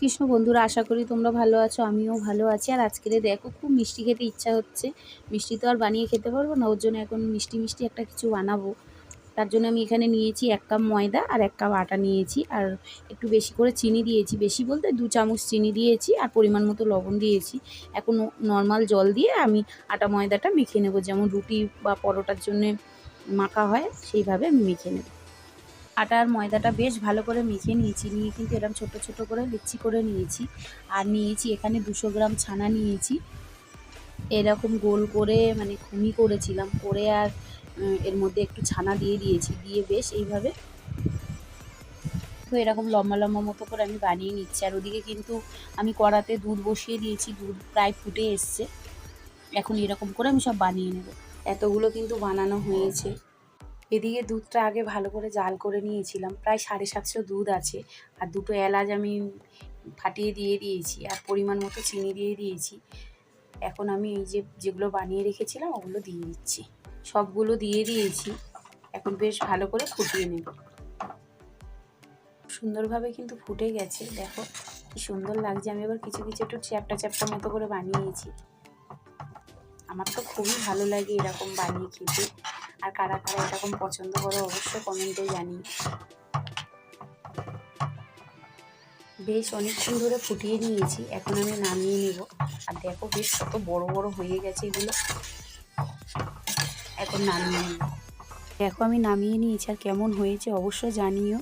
কৃষ্ণ বন্ধুরা, আশা করি তোমরা ভালো আছো। আমিও ভালো আছি। আর আজকে দেখো, খুব মিষ্টি খেতে ইচ্ছা হচ্ছে। মিষ্টি তো আর বানিয়ে খেতে পারবো না, ওর জন্য এখন মিষ্টি মিষ্টি একটা কিছু বানাবো। তার জন্য আমি এখানে নিয়েছি 1 কাপ ময়দা আর 1 কাপ আটা নিয়েছি, আর একটু বেশি করে চিনি দিয়েছি। বেশি বলতে 2 চামচ চিনি দিয়েছি, আর পরিমাণ মতো লবণ দিয়েছি। এখন নর্মাল জল দিয়ে আমি আটা ময়দাটা মেখে নেব, যেমন রুটি বা পরোটার জন্যে মাখা হয় সেইভাবে আমি মেখে নেব। আটা আর ময়দাটা বেশ ভালো করে মেখে নিয়েছি, নিয়ে কিন্তু এরকম ছোট ছোট করে লিচি করে নিয়েছি। আর নিয়েছি এখানে 200 গ্রাম ছানা নিয়েছি, এরকম গোল করে মানে খুমি করেছিলাম করে, আর এর মধ্যে একটু ছানা দিয়ে দিয়েছি, দিয়ে বেশ এইভাবে তো এরকম লম্বা লম্বা মতো করে আমি বানিয়ে নিচ্ছি। আর ওদিকে কিন্তু আমি কড়াতে দুধ বসিয়ে দিয়েছি, দুধ প্রায় ফুটে এসছে। এখন এরকম করে আমি সব বানিয়ে নেব। এতগুলো কিন্তু বানানো হয়েছে। এদিকে দুধটা আগে ভালো করে জাল করে নিয়েছিলাম, প্রায় 750 দুধ আছে। আর 2টো এলাচ আমি ফাটিয়ে দিয়ে দিয়েছি, আর পরিমাণ মতো চিনি দিয়ে দিয়েছি। এখন আমি এই যেগুলো বানিয়ে রেখেছিলাম ওগুলো দিয়ে দিচ্ছি, সবগুলো দিয়ে দিয়েছি। এখন বেশ ভালো করে ফুটিয়ে নেব। সুন্দরভাবে কিন্তু ফুটে গেছে, দেখো কি সুন্দর লাগছে। আমি এবার কিছু কিছু একটু চ্যাপটা চ্যাপটা মতো করে বানিয়েছি। আমার তো খুবই ভালো লাগে এরকম বানিয়ে খেতে। আর কারা কারা এরকম পছন্দ করো অবশ্যই কমেন্টে জানিয়ে। বেশ অনেকক্ষণ ধরে ফুটিয়ে নিয়েছি, এখন আমি নামিয়ে নেব। আর দেখো বেশ কত বড় বড় হয়ে গেছে এগুলো। এখন নামিয়ে নেব। দেখো আমি নামিয়ে নিয়েছি, আর কেমন হয়েছে অবশ্যই জানিও।